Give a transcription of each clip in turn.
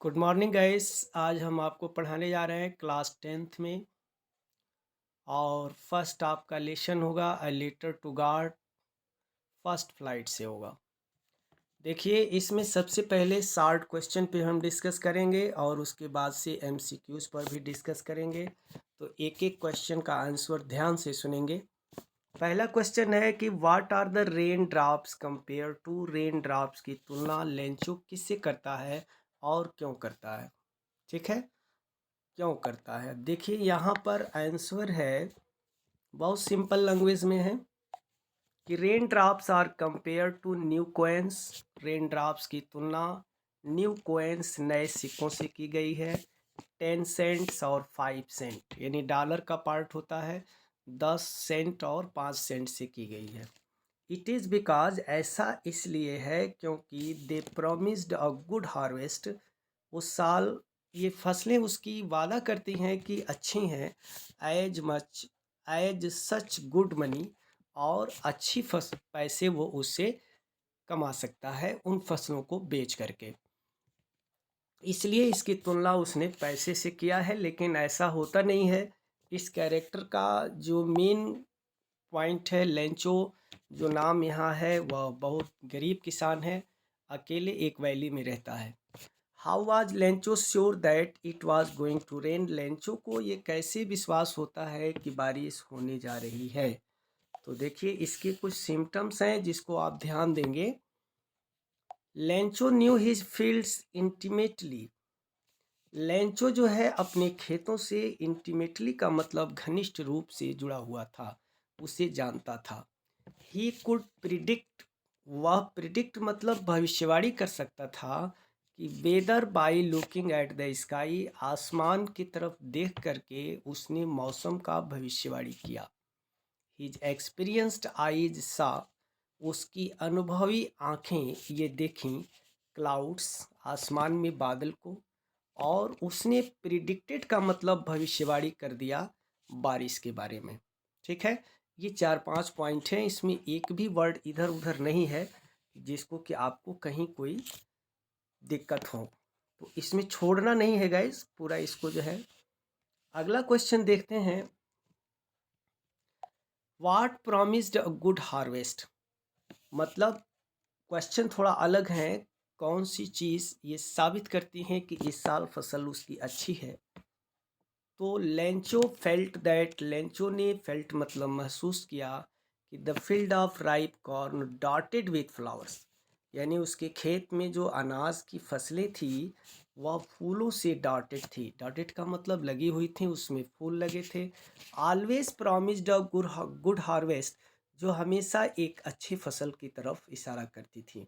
Good morning guys. आज हम आपको पढ़ाने जा रहे हैं क्लास 10th में। और फर्स्ट आपका लेसन होगा a letter to God. First flight से होगा। देखिए, इसमें सबसे पहले शार्ट क्वेश्चन पे हम डिस्कस करेंगे और उसके बाद से एमसीक्यूज पर भी डिस्कस करेंगे। तो एक एक क्वेश्चन का आंसर ध्यान से सुनेंगे। पहला क्वेश्चन है कि what are the rain drops compare to. Rain drops की तुलना लेंचो किससे करता है और क्यों करता है। ठीक है, क्यों करता है। देखिए, यहाँ पर आंसर है, बहुत सिंपल लैंग्वेज में है कि rain drops are compare to new coins. Rain drops की तुलना न्यू कोइंस नए सिक्कों से की गई है। 10 सेंट्स और 5 सेंट यानी डॉलर का पार्ट होता है, 10 सेंट और 5 सेंट से की गई है। इट इज़ बिकॉज, ऐसा इसलिए है क्योंकि दे प्रोमिस्ड अ गुड हार्वेस्ट। उस साल ये फसलें उसकी वादा करती हैं कि अच्छी हैं। एज सच गुड मनी, और अच्छी पैसे वो उससे कमा सकता है उन फसलों को बेच करके। इसलिए इसकी तुलना उसने पैसे से किया है, लेकिन ऐसा होता नहीं है। इस कैरेक्टर का जो मेन पॉइंट है, लेंचो जो नाम यहाँ है वह बहुत गरीब किसान है, अकेले एक वैली में रहता है। How was Lencho sure that it was going to rain. Lencho को ये कैसे विश्वास होता है कि बारिश होने जा रही है। तो देखिए, इसके कुछ सिम्टम्स हैं जिसको आप ध्यान देंगे। Lencho new his fields intimately. Lencho जो है अपने खेतों से इंटीमेटली का मतलब घनिष्ठ रूप से जुड़ा हुआ था, उसे जानता था। ही कुड प्रिडिक्ट, वह प्रिडिक्ट मतलब भविष्यवाणी कर सकता था कि weather by looking at the sky, आसमान की तरफ देख करके उसने मौसम का भविष्यवाणी किया। हिज एक्सपीरियंस्ड आईज सा, उसकी अनुभवी आँखें ये देखीं क्लाउड्स, आसमान में बादल को। और उसने प्रिडिक्टेड का मतलब भविष्यवाणी कर दिया बारिश के बारे में। ठीक है, ये 4-5 पॉइंट हैं, इसमें एक भी वर्ड इधर उधर नहीं है जिसको कि आपको कहीं कोई दिक्कत हो। तो इसमें छोड़ना नहीं है गाइस, पूरा इसको जो है। अगला क्वेश्चन देखते हैं। What promised a good harvest. मतलब क्वेश्चन थोड़ा अलग है। कौन सी चीज़ ये साबित करती है कि इस साल फसल उसकी अच्छी है। तो लेंचो फेल्ट दैट, लेंचो ने फेल्ट मतलब महसूस किया कि the field of ripe corn dotted with flowers, यानी उसके खेत में जो अनाज की फसलें थी वह फूलों से डॉटेड थी। डॉटेड का मतलब लगी हुई थी, उसमें फूल लगे थे। ऑलवेज प्रॉमिस्ड अ गुड हार्वेस्ट, जो हमेशा एक अच्छी फसल की तरफ इशारा करती थी।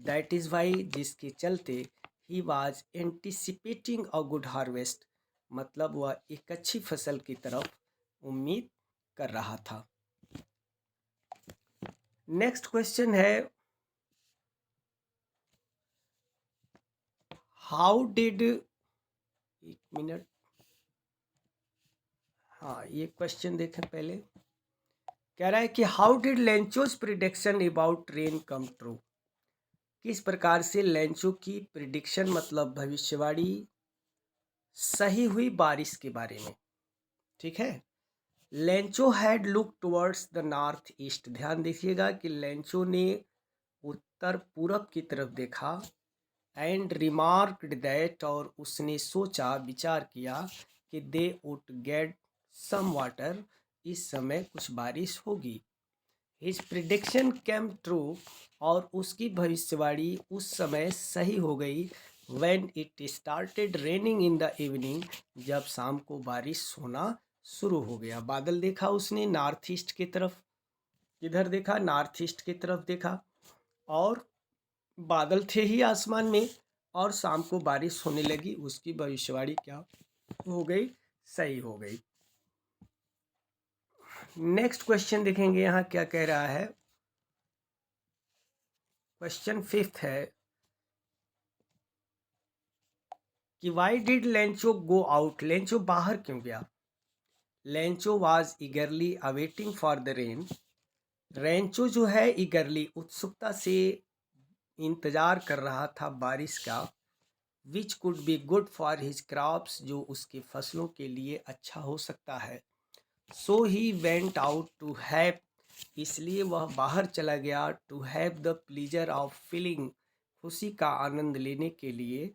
दैट इज़ वाई, जिसके चलते he was anticipating a good harvest, मतलब वह एक अच्छी फसल की तरफ उम्मीद कर रहा था। नेक्स्ट क्वेश्चन है, हाउ डिड, एक मिनट, हाँ ये क्वेश्चन देखें पहले। कह रहा है कि how did Lencho's prediction about rain come true. किस प्रकार से लेंचो की प्रिडिक्शन मतलब भविष्यवाणी सही हुई बारिश के बारे में। ठीक है, Lencho had look towards the north east. ध्यान दीजिएगा कि लेंचो ने उत्तर पूरब की तरफ देखा। एंड रिमार्क्ड दैट, और उसने सोचा, विचार किया कि they would get some water, इस समय कुछ बारिश होगी। हिज प्रिडिक्शन केम ट्रू, और उसकी भविष्यवाणी उस समय सही हो गई। When it started raining in the evening, जब शाम को बारिश होना शुरू हो गया। बादल देखा उसने नॉर्थ ईस्ट की तरफ, किधर देखा, नॉर्थ ईस्ट की तरफ देखा, और बादल थे ही आसमान में, और शाम को बारिश होने लगी। उसकी भविष्यवाणी क्या हो गई, सही हो गई। नेक्स्ट क्वेश्चन देखेंगे यहाँ क्या कह रहा है। क्वेश्चन 5th है कि why did Lencho go out. Lencho बाहर क्यों गया। Lencho was ईगरली awaiting for the rain. Rancho जो है ईगरली उत्सुकता से इंतजार कर रहा था बारिश का। Which could be good for his crops, जो उसके फसलों के लिए अच्छा हो सकता है। So he went out to have, इसलिए वह बाहर चला गया, to have the pleasure of feeling, खुशी का आनंद लेने के लिए,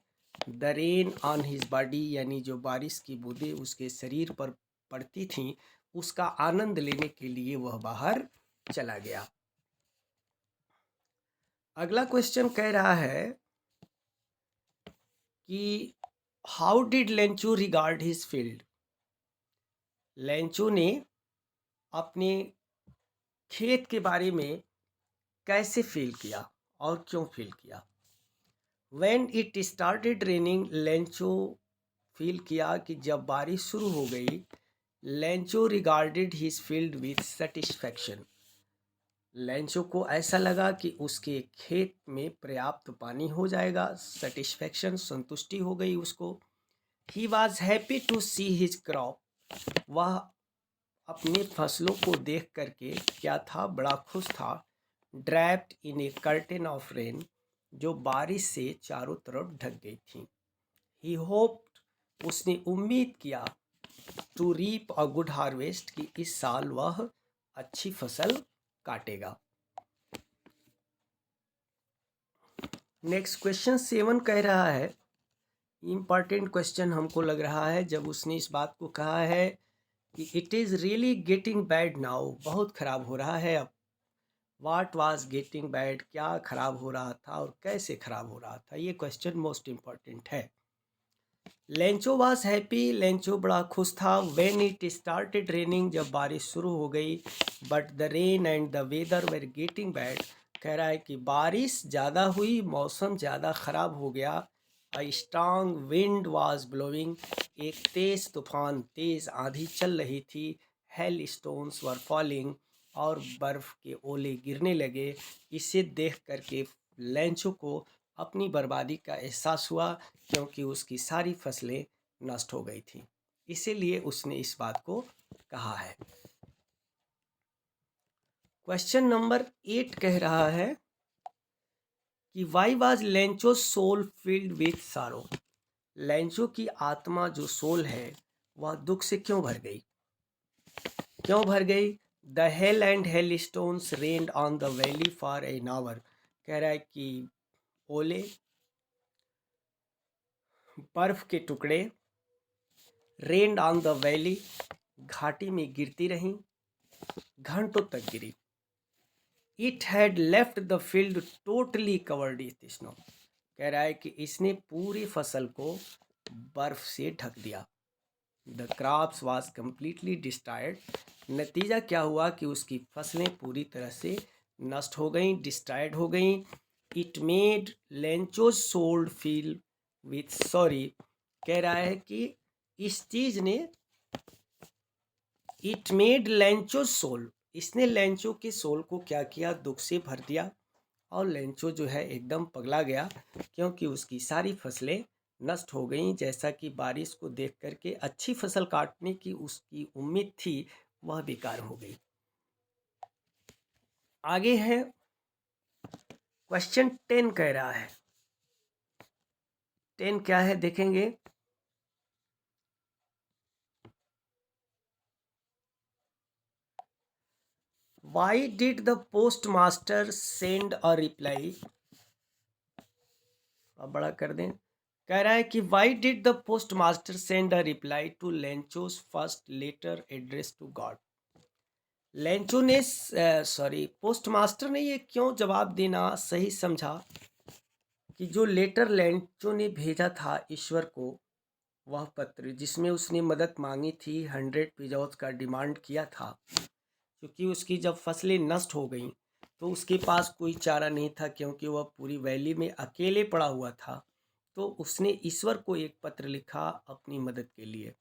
the rain on his body, यानी जो बारिश की बूंदें उसके शरीर पर पड़ती थीं उसका आनंद लेने के लिए वह बाहर चला गया। अगला क्वेश्चन कह रहा है कि how did Lencho regard his field, Lencho ने अपने खेत के बारे में कैसे फील किया और क्यों फील किया। When it started raining, Lencho feel किया कि जब बारिश शुरू हो गई, Lencho regarded his field with satisfaction, Lencho को ऐसा लगा कि उसके खेत में पर्याप्त पानी हो जाएगा, सेटिस्फैक्शन संतुष्टि हो गई उसको। He was happy to see his crop, वह अपने फसलों को देख करके क्या था, बड़ा खुश था। Draped in A curtain of rain, जो बारिश से चारों तरफ ढक गई थी। ही होप्ड, उसने उम्मीद किया, to reap a good harvest, कि इस साल वह अच्छी फसल काटेगा। नेक्स्ट क्वेश्चन 7 कह रहा है, इम्पॉर्टेंट क्वेश्चन हमको लग रहा है जब उसने इस बात को कहा है कि it is really getting bad now, बहुत ख़राब हो रहा है अब। वाट वॉज गेटिंग बैड, क्या ख़राब हो रहा था और कैसे ख़राब हो रहा था, ये क्वेश्चन मोस्ट इम्पॉर्टेंट है। लेंचो वॉज हैप्पी, लेंचो बड़ा खुश था। व्हेन इट स्टार्टेड रेनिंग, जब बारिश शुरू हो गई। But the rain and the weather were getting bad, कह रहा है कि बारिश ज़्यादा हुई, मौसम ज़्यादा ख़राब हो गया। A strong wind was blowing, एक तेज़ तूफान, तेज़ आंधी चल रही थी। हेल स्टोन्स वर फॉलिंग, और बर्फ़ के ओले गिरने लगे। इसे देख करके लेंचो को अपनी बर्बादी का एहसास हुआ, क्योंकि उसकी सारी फसलें नष्ट हो गई थी, इसीलिए उसने इस बात को कहा है। क्वेश्चन नंबर 8 कह रहा है कि why was Lencho soul filled with sorrow, Lencho की आत्मा जो सोल है वह दुख से क्यों भर गई, क्यों भर गई। The hell and hail stones rained on the valley for an hour, कह रहा है कि ओले, बर्फ के टुकड़े, रेन्ड ऑन द वैली, घाटी में गिरती रहीं, घंटों तक गिरी। It had left the field totally covered with snow, कह रहा है कि इसने पूरी फसल को बर्फ से ढक दिया। The crops was completely destroyed, नतीजा क्या हुआ कि उसकी फसलें पूरी तरह से नष्ट हो गईं, डिस्ट्रॉयड हो गईं। It made Lencho sold feel with sorry, कह रहा है कि इस चीज़ ने, इट मेड लेंचो सोल, इसने लेंचो के सोल को क्या किया, दुख से भर दिया। और लेंचो जो है एकदम पगला गया, क्योंकि उसकी सारी फसलें नष्ट हो गईं। जैसा कि बारिश को देख करके अच्छी फसल काटने की उसकी उम्मीद थी, वह बेकार हो गई। आगे है क्वेश्चन 10 कह रहा है, 10 क्या है देखेंगे। Why did the postmaster send a reply, अब बड़ा कर दें, कह रहा है कि why did the postmaster send a reply to Lencho's first letter addressed to God, Lencho ने पोस्टमास्टर ने ये क्यों जवाब देना सही समझा कि जो लेटर लेंचो ने भेजा था ईश्वर को, वह पत्र जिसमें उसने मदद मांगी थी, 100 पिजौत का डिमांड किया था, क्योंकि उसकी जब फसलें नष्ट हो गईं तो उसके पास कोई चारा नहीं था, क्योंकि वह पूरी वैली में अकेले पड़ा हुआ था। तो उसने ईश्वर को एक पत्र लिखा अपनी मदद के लिए,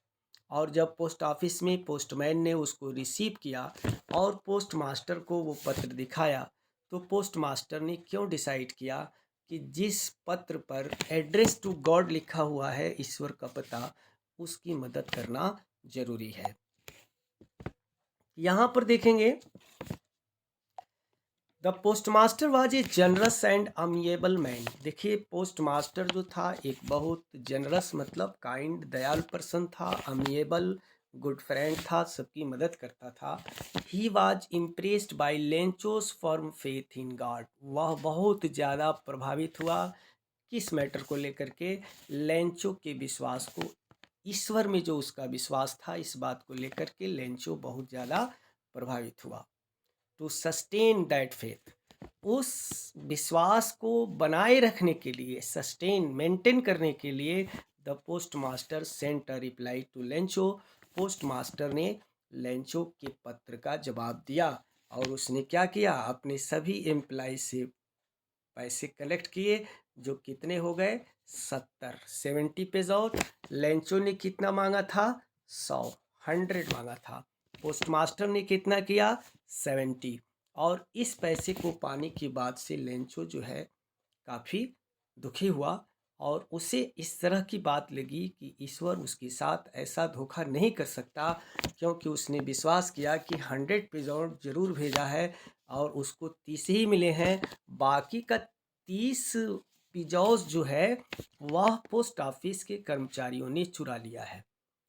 और जब पोस्ट ऑफिस में पोस्टमैन ने उसको रिसीव किया और पोस्ट मास्टर को वो पत्र दिखाया, तो पोस्ट मास्टर ने क्यों डिसाइड किया कि जिस पत्र पर एड्रेस टू गॉड लिखा हुआ है, ईश्वर का पता, उसकी मदद करना जरूरी है। यहाँ पर देखेंगे, the postmaster was a generous and amiable man. देखिए पोस्टमास्टर जो था एक बहुत जनरस मतलब काइंड दयालु पर्सन था, अमिएबल गुड फ्रेंड था, सबकी मदद करता था। He was impressed by Lencho's firm faith in God. वह बहुत ज़्यादा प्रभावित हुआ किस मैटर को लेकर के, लेंचो के विश्वास को, ईश्वर में जो उसका विश्वास था इस बात को लेकर के लेंचो बहुत ज़्यादा प्रभावित हुआ। टू सस्टेन दैट फेथ, उस विश्वास को बनाए रखने के लिए, सस्टेन मेंटेन करने के लिए, the post master sent a reply to Lencho. Post master ने लेंचो के पत्र का जवाब दिया और उसने क्या किया, अपने सभी एम्प्लॉय से पैसे कलेक्ट किए जो कितने हो गए 70 पेज। और लेंचो ने कितना मांगा था 100 मांगा था। पोस्ट मास्टर ने कितना किया 70। और इस पैसे को पाने के बाद से लेंचो जो है काफ़ी दुखी हुआ और उसे इस तरह की बात लगी कि ईश्वर उसके साथ ऐसा धोखा नहीं कर सकता, क्योंकि उसने विश्वास किया कि 100 पेज और ज़रूर भेजा है और उसको 30 ही मिले हैं, बाकी का 30 पिजौस जो है वह पोस्ट ऑफिस के कर्मचारियों ने चुरा लिया है।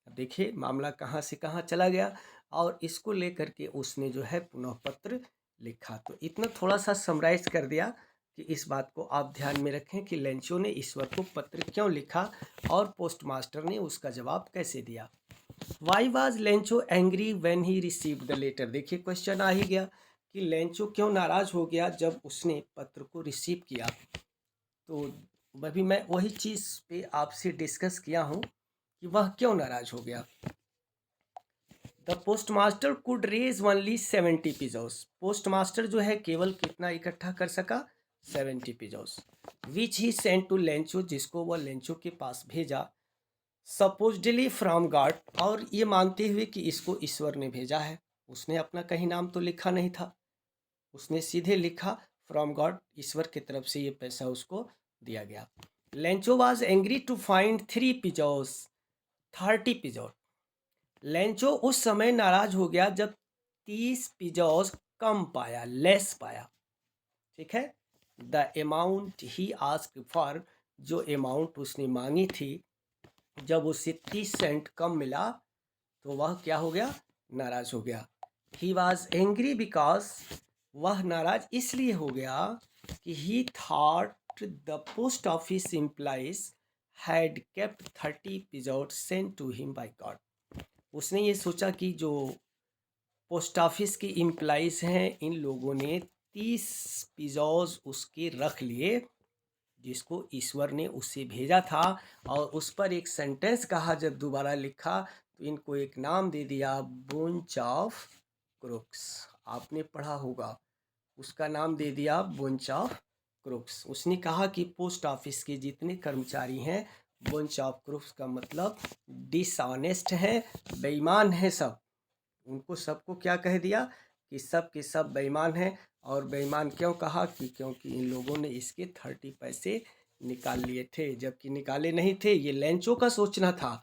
अब देखिए मामला कहाँ से कहाँ चला गया और इसको लेकर के उसने जो है पुनः पत्र लिखा। तो इतना थोड़ा सा समराइज कर दिया कि इस बात को आप ध्यान में रखें कि लेंचो ने ईश्वर को पत्र क्यों लिखा और पोस्ट मास्टर ने उसका जवाब कैसे दिया। Why was Lencho angry when he received the letter. देखिए क्वेश्चन आ ही गया कि लेंचो क्यों नाराज हो गया जब उसने पत्र को रिसीव किया। तो अभी मैं वही चीज़ पे आपसे डिस्कस किया हूँ कि वह क्यों नाराज हो गया। The post master could raise only 70 pesos. Postmaster जो है केवल कितना इकट्ठा कर सका 70 pesos, which he sent to Lencho, जिसको वह लेंचो के पास भेजा, सपोजडली फ्रॉम गॉड, और ये मानते हुए कि इसको ईश्वर ने भेजा है। उसने अपना कहीं नाम तो लिखा नहीं था, उसने सीधे लिखा फ्रॉम गॉड, ईश्वर की तरफ से ये पैसा उसको दिया गया। Lencho was angry to find 3 pesos 30 pesos. Lencho उस समय नाराज हो गया जब 30 पिजोस कम पाया, लेस पाया। ठीक है, the amount he asked for, जो अमाउंट उसने मांगी थी, जब उसे 30 सेंट कम मिला तो वह क्या हो गया, नाराज हो गया। ही वॉज एंग्री बिकॉज, वह नाराज इसलिए हो गया कि he thought the post office employees had kept 30 pesos sent to him by God. उसने ये सोचा कि जो पोस्ट ऑफिस के एम्प्लॉइज हैं इन लोगों ने 30 पिजोज उसके रख लिए जिसको ईश्वर ने उसे भेजा था, और उस पर एक सेंटेंस कहा जब दोबारा लिखा तो इनको एक नाम दे दिया, बुंच ऑफ क्रुक्स। आपने पढ़ा होगा, उसका नाम दे दिया बुंच ऑफ क्रुक्स। उसने कहा कि पोस्ट ऑफिस के जितने कर्मचारी हैं बुंच ऑफ क्रुक्स का मतलब डिसऑनेस्ट हैं, बेईमान हैं सब। उनको सबको क्या कह दिया कि सब के सब बेईमान हैं। और बेईमान क्यों कहा कि क्योंकि इन लोगों ने इसके 30 पैसे निकाल लिए थे, जबकि निकाले नहीं थे, ये लेंचो का सोचना था।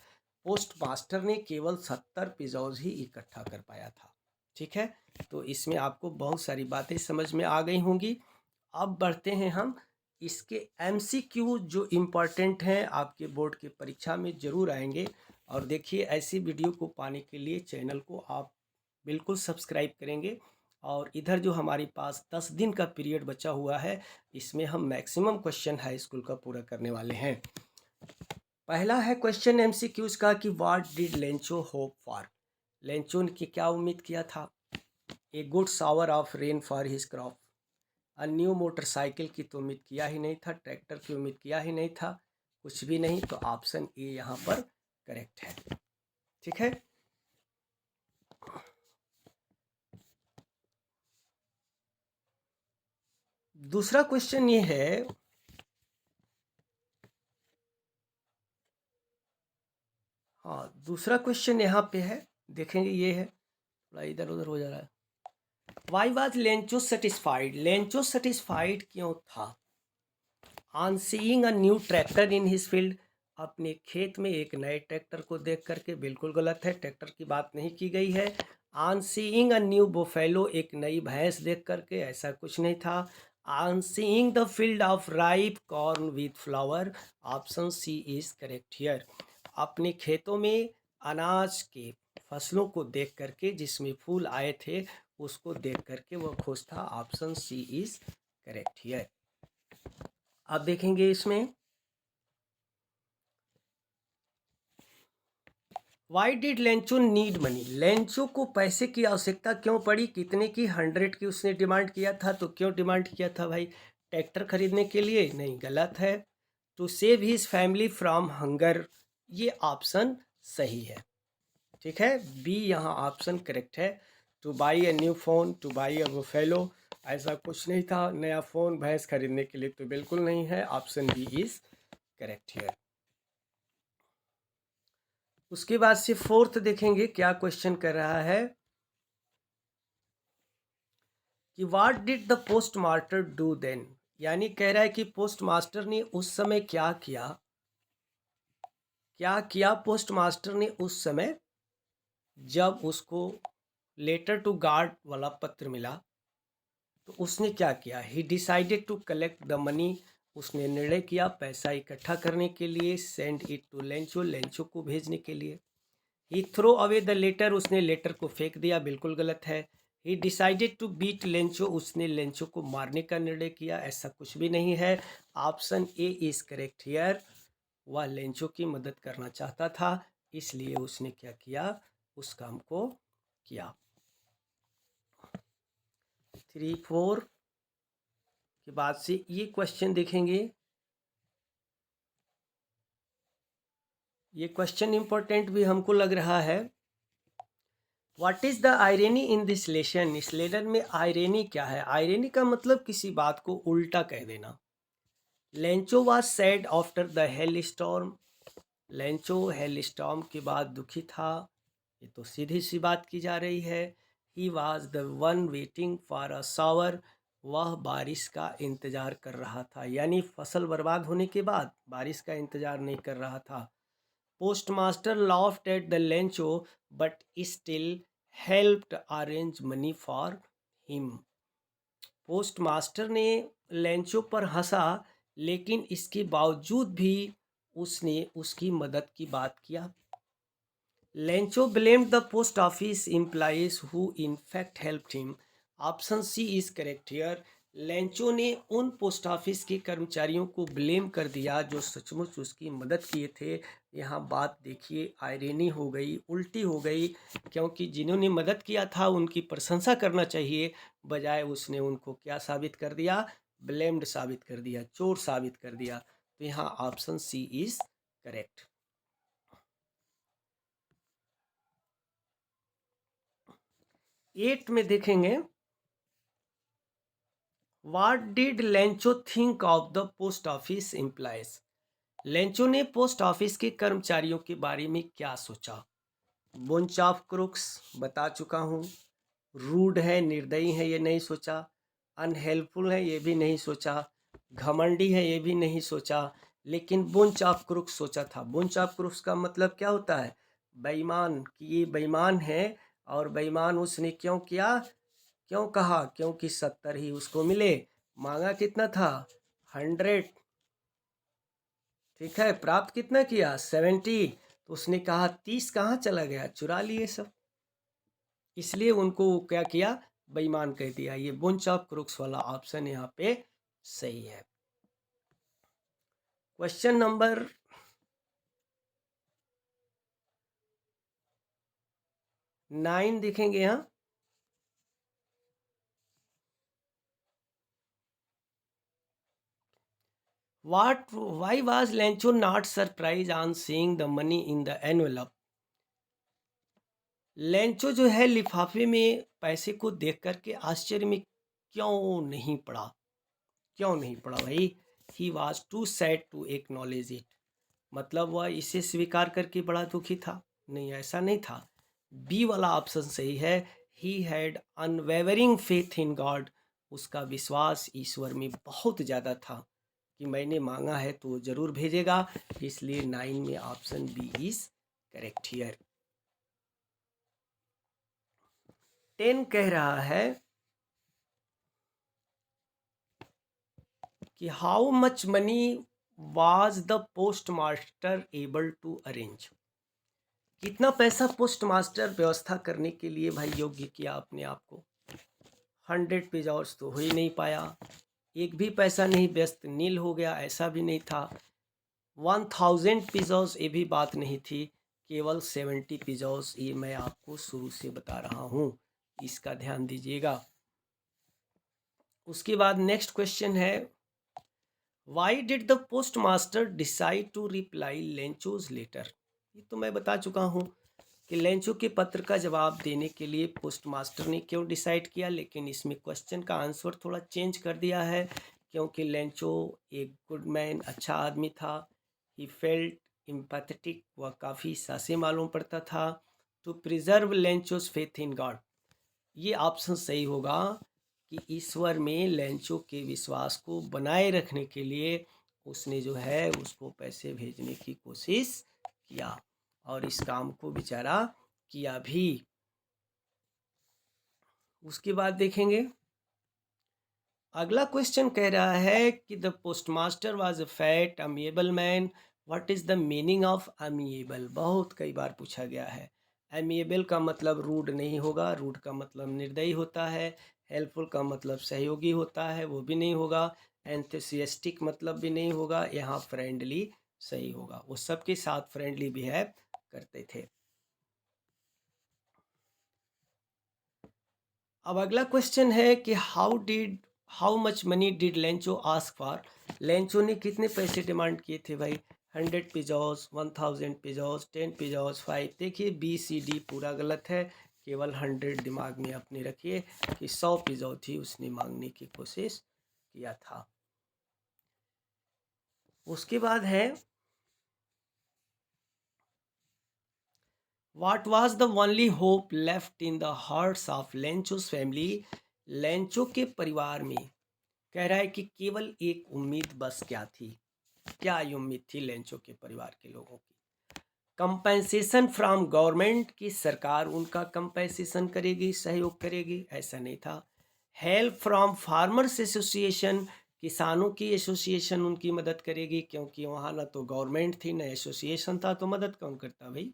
पोस्ट मास्टर ने केवल 70 पिजौज ही इकट्ठा कर पाया था। ठीक है, तो इसमें आपको बहुत सारी बातें समझ में आ गई होंगी। अब बढ़ते हैं हम इसके MCQ जो इम्पॉर्टेंट हैं, आपके बोर्ड के परीक्षा में ज़रूर आएंगे। और देखिए ऐसी वीडियो को पाने के लिए चैनल को आप बिल्कुल सब्सक्राइब करेंगे। और इधर जो हमारे पास 10 दिन का पीरियड बचा हुआ है, इसमें हम मैक्सिमम क्वेश्चन हाई स्कूल का पूरा करने वाले हैं। पहला है क्वेश्चन MCQs का कि what did Lencho hope for. Lencho ने क्या उम्मीद किया था, a good shower of rain for his crop. A new motorcycle की तो उम्मीद किया ही नहीं था, ट्रैक्टर की उम्मीद किया ही नहीं था, कुछ भी नहीं। तो ऑप्शन ए यहाँ पर करेक्ट है। ठीक है, दूसरा क्वेश्चन ये है, हाँ दूसरा क्वेश्चन यहाँ पे है, देखेंगे ये है, थोड़ा इधर उधर हो जा रहा है। Y was Lencho satisfied, Lencho satisfied क्यों था। On seeing a new tractor in his field, अपने खेत में एक नए ट्रैक्टर को देख करके, बिल्कुल गलत है, ट्रैक्टर की बात नहीं की गई है। On seeing a new buffalo, एक नई भैंस देख करके, ऐसा कुछ नहीं था। On seeing the field of ripe corn with flower, option C is correct here. अपने खेतों में अनाज के फसलों को देख करके जिसमें फूल आए थे उसको देख करके वह खुश था, option C is correct here. अब देखेंगे इसमें, why did Lencho need money, Lencho को पैसे की आवश्यकता क्यों पड़ी, कितने की, 100 की उसने डिमांड किया था। तो क्यों डिमांड किया था भाई, ट्रैक्टर खरीदने के लिए, नहीं, गलत है। To save his family from hunger, ये ऑप्शन सही है, ठीक है, बी यहाँ ऑप्शन करेक्ट है। To buy a new phone, to buy a buffalo, ऐसा कुछ नहीं था, नया फ़ोन भैंस खरीदने के लिए तो बिल्कुल नहीं है, option B is correct here. उसके बाद से फोर्थ देखेंगे क्या क्वेश्चन कर रहा है कि what did the post master do then, यानी कह रहा है कि पोस्ट मास्टर ने उस समय क्या किया, क्या किया पोस्ट मास्टर ने उस समय जब उसको लेटर टू गार्ड वाला पत्र मिला। तो उसने क्या किया, he decided to collect the money, उसने निर्णय किया पैसा इकट्ठा करने के लिए, send it to Lencho, Lencho को भेजने के लिए। He throw away the letter, उसने लेटर को फेंक दिया, बिल्कुल गलत है। He decided to beat Lencho, उसने लेंचो को मारने का निर्णय किया, ऐसा कुछ भी नहीं है, option A is correct here. वह लेंचो की मदद करना चाहता था, इसलिए उसने क्या किया, उस काम को किया। 3-4 के बाद से ये क्वेश्चन देखेंगे, ये क्वेश्चन इंपॉर्टेंट भी हमको लग रहा है। What is the irony in this lesson, इस लेसन में आयरनी क्या है, आयरनी का मतलब किसी बात को उल्टा कह देना। Lencho was sad after the hell storm, Lencho hello storm के बाद दुखी था, ये तो सीधी सी बात की जा रही है। He was the one waiting for a shower, वह बारिश का इंतज़ार कर रहा था, यानी फसल बर्बाद होने के बाद बारिश का इंतज़ार नहीं कर रहा था। Post master laughed at the lencho but still helped arrange money for him, post master ने लेंचो पर हंसा लेकिन इसके बावजूद भी उसने उसकी मदद की बात किया। Lencho blamed the post office employees who in fact helped him, option C is correct here. Lencho ने उन पोस्ट ऑफिस के कर्मचारियों को ब्लेम कर दिया जो सचमुच उसकी मदद किए थे। यहाँ बात देखिए आयरनी हो गई, उल्टी हो गई, क्योंकि जिन्होंने मदद किया था उनकी प्रशंसा करना चाहिए, बजाय उसने उनको क्या साबित कर दिया, ब्लेम्ड साबित कर दिया, चोर साबित कर दिया। तो यहाँ ऑप्शन सी इज करेक्ट। 8 में देखेंगे, what did Lencho think of the post office employees, Lencho ने पोस्ट ऑफिस के कर्मचारियों के बारे में क्या सोचा। बुंच ऑफ क्रुक्स बता चुका हूँ, रूड है, निर्दयी है, ये नहीं सोचा, अनहेल्पफुल है, ये भी नहीं सोचा, घमंडी है, ये भी नहीं सोचा, लेकिन बुंच ऑफ क्रुक्स सोचा था। बुंच ऑफ क्रुक्स का मतलब क्या होता है, बेईमान, कि ये बेईमान है। और बेईमान उसने क्यों किया, क्यों कहा, क्योंकि 70 ही उसको मिले, मांगा कितना था, 100, ठीक है, प्राप्त कितना किया, 70। तो उसने कहा 30 कहाँ चला गया, चुरा लिए सब, इसलिए उनको क्या किया, बेईमान कह दिया। ये बुंच ऑफ क्रुक्स वाला ऑप्शन यहाँ पे सही है। क्वेश्चन नंबर 9 देखेंगे यहाँ, why was Lencho not surprised on seeing the money in the envelope, Lencho जो है लिफाफे में पैसे को देख करके आश्चर्य में क्यों नहीं पड़ा, क्यों नहीं पड़ा भाई, he was too sad to acknowledge it, मतलब वह इसे स्वीकार करके बड़ा दुखी था, नहीं ऐसा नहीं था, बी वाला ऑप्शन सही है। He had unwavering faith in God, उसका विश्वास ईश्वर में बहुत ज़्यादा था कि मैंने मांगा है तो वो ज़रूर भेजेगा, इसलिए 9 में option B is correct here. 10 कह रहा है कि how much money was the post master able to arrange. कितना पैसा पोस्ट मास्टर व्यवस्था करने के लिए भाई योग्य किया अपने आप को। 100 पेजॉर्स तो हो ही नहीं पाया, एक भी पैसा नहीं, व्यस्त नील हो गया, ऐसा भी नहीं था। 1000 पेजॉर्स ये भी बात नहीं थी, केवल 70 पेजॉर्स, ये मैं आपको शुरू से बता रहा हूँ, इसका ध्यान दीजिएगा। उसके बाद नेक्स्ट क्वेश्चन है, why did the post master decide to reply Lencho's letter. ये तो मैं बता चुका हूँ कि लेंचो के पत्र का जवाब देने के लिए पोस्ट मास्टर ने क्यों डिसाइड किया, लेकिन इसमें क्वेश्चन का आंसर थोड़ा चेंज कर दिया है, क्योंकि लेंचो एक गुड मैन, अच्छा आदमी था। ही फेल्ट एम्पैथेटिक, वह काफ़ी सासे मालूम पड़ता था। To preserve Lencho's faith in God, ये ऑप्शन सही होगा कि ईश्वर में लेंचो के विश्वास को बनाए रखने के लिए उसने जो है उसको पैसे भेजने की कोशिश किया, और इस काम को बेचारा किया भी। उसके बाद देखेंगे अगला क्वेश्चन कह रहा है कि the postmaster was a fat amiable man, what is the meaning of amiable. बहुत कई बार पूछा गया है। अमिएबल का मतलब रूड नहीं होगा, रूड का मतलब निर्दयी होता है। हेल्पफुल का मतलब सहयोगी होता है, वो भी नहीं होगा। एंथुसियास्टिक मतलब भी नहीं होगा। यहाँ फ्रेंडली सही होगा, वो सबके साथ फ्रेंडली बिहेव करते थे। अब अगला क्वेश्चन है कि how much money did Lencho ask for. Lencho ने कितने पैसे डिमांड किए थे भाई। 100 पिजॉस, 1000 पिजॉस, 10 पिजॉस, 5। देखिए बी सी डी पूरा गलत है, केवल 100 दिमाग में अपने रखिए कि 100 पिजॉ थी उसने मांगने की कोशिश किया था। उसके बाद है What was the only hope left in the hearts of लेंचो's family। Lencho के परिवार में कह रहा है कि केवल एक उम्मीद बस क्या थी। क्या उम्मीद थी लेंचो के परिवार के लोगों की। कंपेंसेशन फ्रॉम गवर्नमेंट, की सरकार उनका कंपेंसेशन करेगी, सहयोग करेगी, ऐसा नहीं था। हेल्प फ्रॉम फार्मर्स एसोसिएशन, किसानों की एसोसिएशन उनकी मदद करेगी, क्योंकि वहाँ ना तो गवर्नमेंट थी ना एसोसिएशन था, तो मदद कौन करता भाई।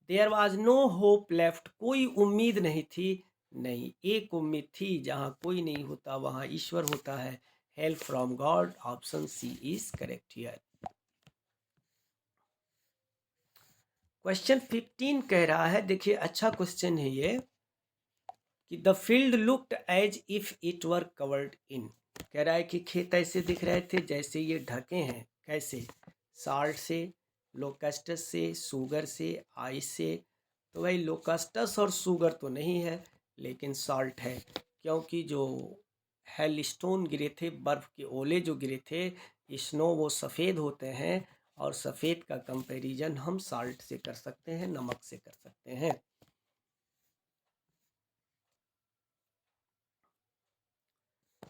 There was no hope left, कोई उम्मीद नहीं थी। नहीं, एक उम्मीद थी, जहाँ कोई नहीं होता वहाँ ईश्वर होता है। Help from God, option C is correct here. Question 15 कह रहा है, देखिए अच्छा क्वेश्चन है ये, कि the field looked as if it were covered in. कह रहा है कि खेत ऐसे दिख रहे थे जैसे ये ढके हैं, कैसे, साल्ट से, लोकस्टस से, शुगर से, आइस से। तो भाई लोकस्टस और शुगर तो नहीं है, लेकिन साल्ट है, क्योंकि जो हेलस्टोन गिरे थे, बर्फ़ के ओले जो गिरे थे, स्नो, वो सफ़ेद होते हैं, और सफ़ेद का कंपैरिजन हम साल्ट से कर सकते हैं, नमक से कर सकते हैं।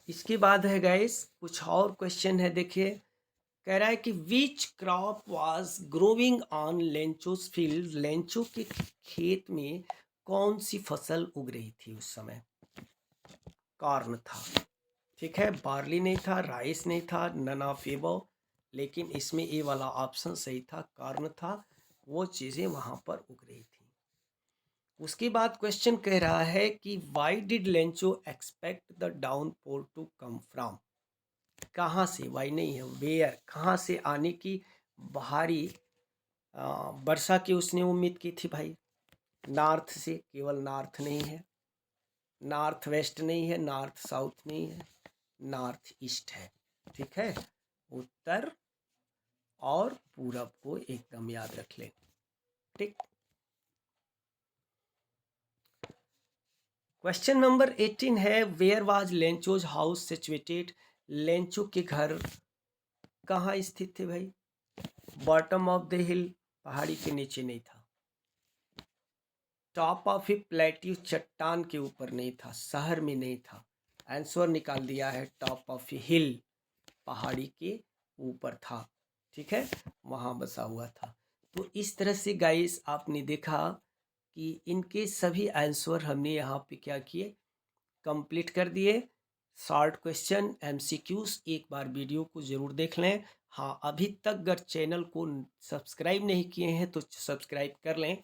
इसके बाद है गाइस कुछ और क्वेश्चन है, देखिए कह रहा है कि which crop was growing on Lencho's field. Lencho के खेत में कौन सी फसल उग रही थी उस समय। कॉर्न था, ठीक है, बार्ली नहीं था, राइस नहीं था, नन ऑफ एबव, लेकिन इसमें ए वाला ऑप्शन सही था, कॉर्न था, वो चीज़ें वहाँ पर उग रही थी। उसके बाद क्वेश्चन कह रहा है कि why did Lencho expect the downpour to come from. कहाँ से, वाई नहीं है, वेयर, कहाँ से आने की भारी वर्षा की उसने उम्मीद की थी भाई। नॉर्थ से, केवल नॉर्थ नहीं है, नॉर्थ वेस्ट नहीं है, नॉर्थ साउथ नहीं है, नॉर्थ ईस्ट है, ठीक है, उत्तर और पूरब को एकदम याद रख लें, ठीक। क्वेश्चन नंबर 18 है, where was Lencho's house situated. Lencho के घर कहाँ स्थित थे भाई। बॉटम ऑफ द हिल, पहाड़ी के नीचे नहीं था। टॉप ऑफ ए प्लेट्यू, चट्टान के ऊपर नहीं था, शहर में नहीं था। आंसर निकाल दिया है, टॉप ऑफ ए हिल, पहाड़ी के ऊपर था, ठीक है, वहाँ बसा हुआ था। तो इस तरह से गाइस आपने देखा कि इनके सभी आंसर हमने यहाँ पे क्या किए, कंप्लीट कर दिए। शॉर्ट क्वेश्चन एमसीक्यूज, एक बार वीडियो को ज़रूर देख लें। हाँ, अभी तक अगर चैनल को सब्सक्राइब नहीं किए हैं तो सब्सक्राइब कर लें,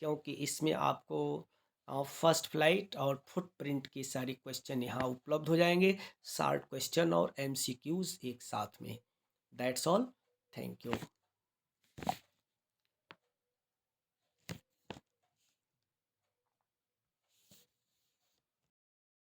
क्योंकि इसमें आपको फर्स्ट फ्लाइट और फुटप्रिंट की सारी क्वेश्चन यहाँ उपलब्ध हो जाएंगे, शॉर्ट क्वेश्चन और एमसीक्यूज एक साथ में। That's all, thank you.